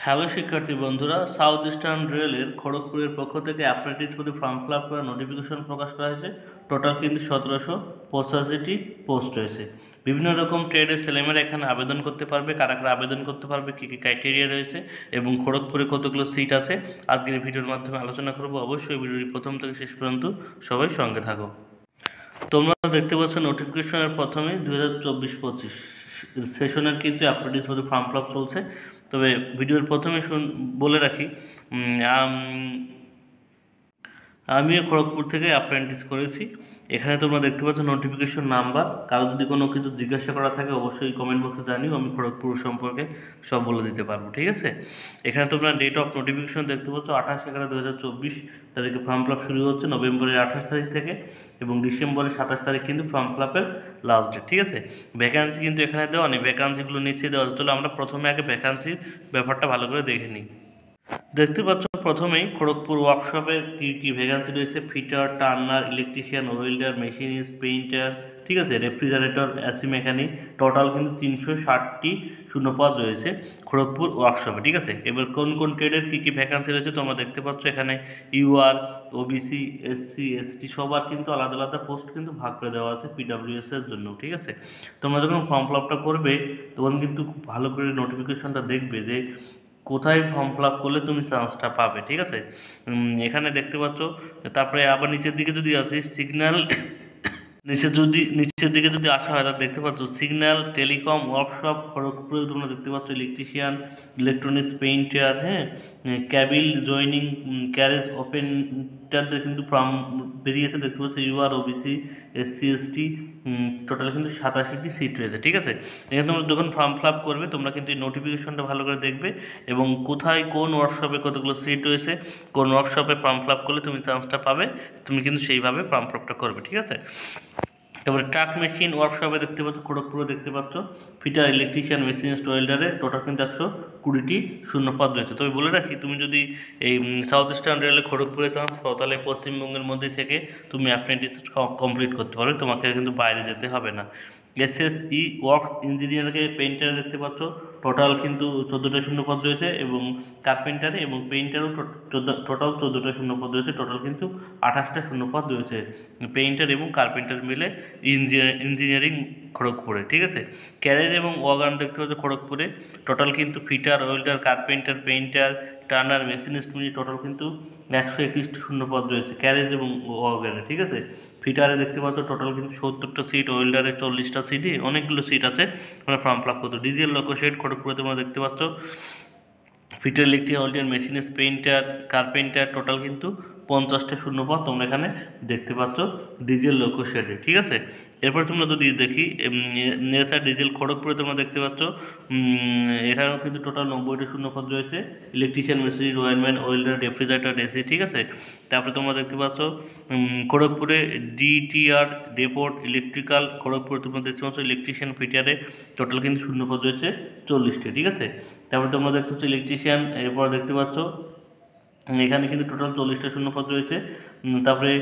Hello শিক্ষার্থী বন্ধুরা, south eastern রেলের খড়গপুরের পক্ষ থেকে অ্যাপ্রেন্টিস পদে ফর্ম ফিল আপ করার নোটিফিকেশন প্রকাশ করা হয়েছে। টোটাল কিন্তু 1785টি পোস্ট রয়েছে। বিভিন্ন রকম ট্রেডের ছেলেমেয়েরা এখানে আবেদন করতে পারবে। কারা কারা আবেদন করতে পারবে, কী কী ক্রাইটেরিয়া রয়েছে এবং খড়গপুরে কতগুলো সিট আছে, আজকের এই ভিডিওর মাধ্যমে আলোচনা করব। অবশ্যই ভিডিওটি প্রথম থেকে শেষ পর্যন্ত সবাই সঙ্গে থাকো। তোমরা দেখতে পাচ্ছ নোটিফিকেশনের প্রথমে 2024-25 সেশনের কিন্তু অ্যাপ্রেন্টিস পদে ফর্ম ফিল আপ চলছে। তবে ভিডিওর প্রথমে বলে রাখি, আমিও খড়গপুর থেকে অ্যাপ্রেন্টিস করেছি। এখানে তোমরা দেখতে পাচ্ছ নোটিফিকেশন নাম্বার। কারো যদি কোনো কিছু জিজ্ঞাসা করা থাকে অবশ্যই কমেন্ট বক্সে জানিও, আমি খড়গপুর সম্পর্কে সব বলে দিতে পারবো। ঠিক আছে, এখানে তোমরা ডেট অফ নোটিফিকেশন দেখতে পাচ্ছ 28/11/2024 তারিখে ফর্ম ফিল আপ শুরু হচ্ছে, নভেম্বরের 28 তারিখ থেকে, এবং ডিসেম্বরের 27 তারিখ কিন্তু ফর্ম ফিল আপের লাস্ট ডেট। ঠিক আছে, ভ্যাকান্সি কিন্তু এখানে দেওয়া নেই, ভ্যাকান্সিগুলো নিচে দেওয়া। চলো আমরা প্রথমে আগে ভ্যাকান্সির ব্যাপারটা ভালো করে দেখে নিই। দেখতে পাচ্ছ প্রথমেই খড়গপুর ওয়ার্কশপে কী কী ভ্যাকান্সি রয়েছে: fitter, turner, electrician, welder, machinist, painter, ঠিক আছে, রেফ্রিজারেটর, এসি মেকানিক। টোটাল কিন্তু 360টি শূন্যপদ রয়েছে খড়গপুর ওয়ার্কশপে। ঠিক আছে, এবার কোন কোন ট্রেডের কী কী ভ্যাকান্সি রয়েছে তোমরা দেখতে পাচ্ছ। এখানে ইউআর, ওবিসি, এসসি, এসটি সবার কিন্তু আলাদা আলাদা পোস্ট কিন্তু ভাগ করে দেওয়া আছে পিডাব্লিউএস এর জন্য। ঠিক আছে, তোমরা যখন ফর্ম ফিল আপটা করবে তখন কিন্তু খুব ভালো করে নোটিফিকেশনটা দেখবে যে কোথায় ফর্ম ফিল আপ করলে তুমি চান্সটা পাবে। ঠিক আছে, এখানে দেখতে পাচ্ছ। তারপরে আবার নিচের দিকে যদি আসি, সিগন্যাল, নিচের দিকে যদি আসা হয় তাহলে দেখতে পাচ্ছ সিগন্যাল, টেলিকম ওয়ার্কশপ খড়গপুরে তোমরা দেখতে পাচ্ছ ইলেকট্রিশিয়ান, ইলেকট্রনিক্স, পেইন্টার, হ্যাঁ, ক্যাবিল জয়নিং, ক্যারেজ ওপেনটারদের কিন্তু ফর্ম বেরিয়েছে দেখতে পাচ্ছ। UR, OBC, SC, ST, total কিন্তু 87টি সিট রয়েছে। ঠিক আছে, এখানে তোমরা যখন ফর্ম ফিল আপ করবে তোমরা কিন্তু এই নোটিফিকেশনটা ভালো করে দেখবে এবং কোথায় কোন ওয়ার্কশপে কতগুলো সিট রয়েছে, কোন ওয়ার্কশপে ফর্ম ফিল আপ করলে তুমি চান্সটা পাবে, তুমি কিন্তু সেইভাবে ফর্ম ফিল আপটা করবে। ঠিক আছে, তারপরে ট্রাক মেশিন ওয়ার্কশপে দেখতে পাচ্ছ, খড়গপুরে দেখতে পাচ্ছ ফিটার, ইলেকট্রিশিয়ান, মেশিনিস্ট, ওয়েল্ডারে টোটাল কিন্তু 120টি শূন্যপদ রয়েছে। তবে বলে রাখি, তুমি যদি এই সাউথ ইস্টার্ন রেলে খড়গপুরে চান্স পাও তাহলে পশ্চিমবঙ্গের মধ্যে থেকে তুমি অ্যাপ্রেন্টিস কমপ্লিট করতে পারবে, তোমাকে কিন্তু বাইরে যেতে হবে না। এসএসই ওয়ার্ক ইঞ্জিনিয়ারকে পেইন্টারে দেখতে পাচ্ছ, টোটাল কিন্তু 14টা শূন্যপদ রয়েছে, এবং কার্পেন্টারে এবং পেইন্টারও টোটাল 14টা শূন্যপদ রয়েছে। টোটাল কিন্তু 28টা শূন্যপদ রয়েছে পেইন্টার এবং কার্পেন্টার মিলে ইঞ্জিনিয়ারিং খড়গপুরে। ঠিক আছে, ক্যারেজ এবং ওয়াগান দেখতে পাচ্ছ খড়গপুরে, টোটাল কিন্তু fitter, welder, carpenter, painter, turner, machinist মিলিয়ে টোটাল কিন্তু 121টি শূন্যপদ রয়েছে ক্যারেজ এবং ওয়াগানে। ঠিক আছে, ফিটারে দেখতে পাচ্ছ টোটাল কিন্তু 70টা সিট, ওয়েল্ডারে 40টা সিটই, অনেকগুলো সিট আছে, আমরা ফর্ম ফিল আপ করতে। ডিজেল লোকো শেড খড়গপুরে তোমরা দেখতে পাচ্ছ fitter, electric, welder, machinist, painter, carpenter, total কিন্তু 50টা শূন্যপদ তোমরা এখানে দেখতে পাচ্ছ ডিজেল লোকো শেডে। ঠিক আছে, এরপর তোমরা যদি দেখি নেসার ডিজেল খড়গপুরে তোমরা দেখতে পাচ্ছ এখানেও কিন্তু টোটাল 90টা শূন্যপদ রয়েছে, electrician, machine, wireman, welder, refrigerator, AC. ঠিক আছে, তারপরে তোমরা দেখতে পাচ্ছ খড়গপুরে ডিটিআর ডেপোর্ট ইলেকট্রিক্যাল খড়গপুরে তোমরা দেখতে পাচ্ছ ইলেকট্রিশিয়ান, ফিটারে টোটাল কিন্তু শূন্যপদ রয়েছে 40টি। ঠিক আছে, তারপরে তোমরা দেখতে পাচ্ছ ইলেকট্রিশিয়ান, এরপর দেখতে পাচ্ছ এখানে কিন্তু টোটাল 40টা শূন্যপদ রয়েছে। তারপরে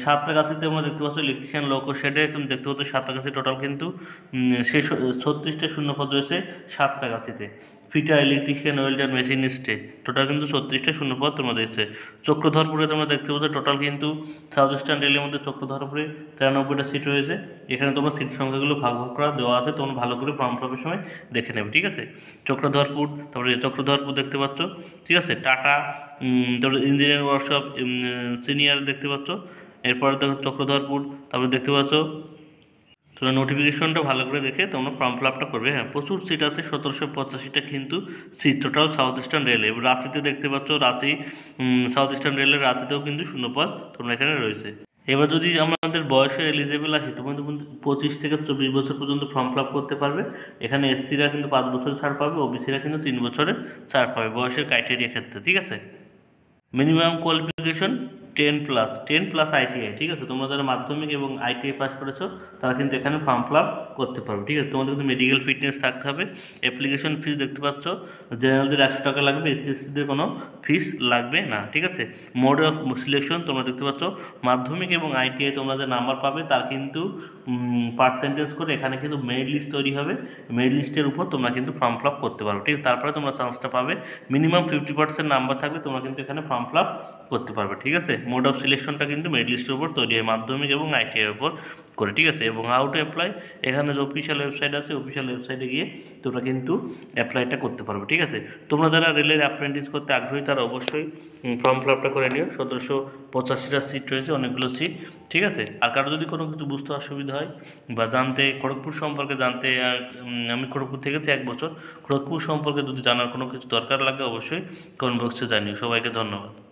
সাঁতরাগাছিতে আমরা দেখতে পাচ্ছ ইলেকট্রিশিয়ান লোকো শেডে কিন্তু দেখতে পাচ্ছ সাঁতরাগাছি টোটাল কিন্তু 36টা শূন্যপদ রয়েছে সাঁতরাগাছিতে। ফিটার, ইলেকট্রিশিয়ান, ওয়েল্ডার, মেশিনিস্টে টোটাল কিন্তু 36টা শূন্যপদ তোমরা দেখছে। চক্রধরপুরে তোমরা দেখতে পাচ্ছ টোটাল কিন্তু সাউথ ইস্টার্ন রেলের মধ্যে চক্রধরপুরে 93টা সিট রয়েছে। এখানে তোমার সিট সংখ্যাগুলো ভাগ ভাগ করা দেওয়া আছে, তোমরা ভালো করে ফর্ম ফিল আপের সময় দেখে নেবে। ঠিক আছে, চক্রধরপুর, তারপরে চক্রধরপুর দেখতে পাচ্ছ। ঠিক আছে, টাটা, তারপরে ইঞ্জিনিয়ারিং ওয়ার্কশপ সিনিয়র দেখতে পাচ্ছ। এরপরে দেখো চক্রধরপুর, তারপরে দেখতে পাচ্ছ। তোমরা নোটিফিকেশনটা ভালো করে দেখে তোমরা ফর্ম ফিল আপটা করবে। হ্যাঁ, প্রচুর সিট আছে, 1785টা কিন্তু সিট টোটাল সাউথ ইস্টার্ন রেলে। রাঁচিতে দেখতে পাচ্ছ, রাঁচি সাউথ ইস্টার্ন রেলের রাঁচিতেও কিন্তু শূন্যপদ তোমরা এখানে রয়েছে। এবার যদি আমাদের বয়সের এলিজেবল আসে তোমরা 25 থেকে 24 বছর পর্যন্ত ফর্ম ফিল আপ করতে পারবে। এখানে এসসিরা কিন্তু 5 বছরের ছাড় পাবে, ওবিসিরা কিন্তু 3 বছরের ছাড় পাবে বয়সের ক্রাইটেরিয়া ক্ষেত্রে। ঠিক আছে, মিনিমাম কোয়ালিফিকেশন 10+ আইটিআই, ঠিক আছে। তোমরা যারা মাধ্যমিক এবং আইটিআই পাস করেছো তারা কিন্তু এখানে ফর্ম ফিল আপ করতে পারবে, ঠিক আছে। তোমাদের কিন্তু মেডিকেল ফিটনেস থাকতে হবে। অ্যাপ্লিকেশন ফিস দেখতে পাচ্ছ, জেনারেলদের 100 টাকা লাগবে, এসসিদের কোনো ফিস লাগবে না, ঠিক আছে। মোড অফ সিলেকশন তোমরা দেখতে পাচ্ছ, মাধ্যমিক এবং আইটিআই তোমরা যে নাম্বার পাবে তার কিন্তু পার্সেন্টেজ করে এখানে কিন্তু মেরিট লিস্ট তৈরি হবে। মেরিট লিস্টের উপর তোমরা কিন্তু ফর্ম ফিল আপ করতে পারো, ঠিক আছে। তারপরে তোমরা চান্সটা পাবে, মিনিমাম 50% নাম্বার থাকবে, তোমরা কিন্তু এখানে ফর্ম ফিল আপ করতে পারবে, ঠিক আছে। মোড অফ সিলেকশনটা কিন্তু মেরিট লিস্টের উপর তৈরি হয়, মাধ্যমিক এবং আইটিআইয়ের উপর করে, ঠিক আছে। এবং হাউ টু অ্যাপ্লাই, এখানে যে অফিসিয়াল ওয়েবসাইট আছে, অফিসিয়াল ওয়েবসাইটে গিয়ে তোমরা কিন্তু অ্যাপ্লাইটা করতে পারবে, ঠিক আছে। তোমরা যারা রেলের অ্যাপ্রেন্টিস করতে আগ্রহী তারা অবশ্যই ফর্ম ফিল আপটা করে নিও। 1785টা সিট রয়েছে, অনেকগুলো সিট, ঠিক আছে। আর কারো যদি কোনো কিছু বুঝতে অসুবিধা হয় বা জানতে, খড়গপুর সম্পর্কে জানতে, আমি খড়গপুর থেকেছি 1 বছর, খড়গপুর সম্পর্কে যদি জানার কোনো কিছু দরকার লাগে অবশ্যই কমেন্ট বক্সে জানিও। সবাইকে ধন্যবাদ।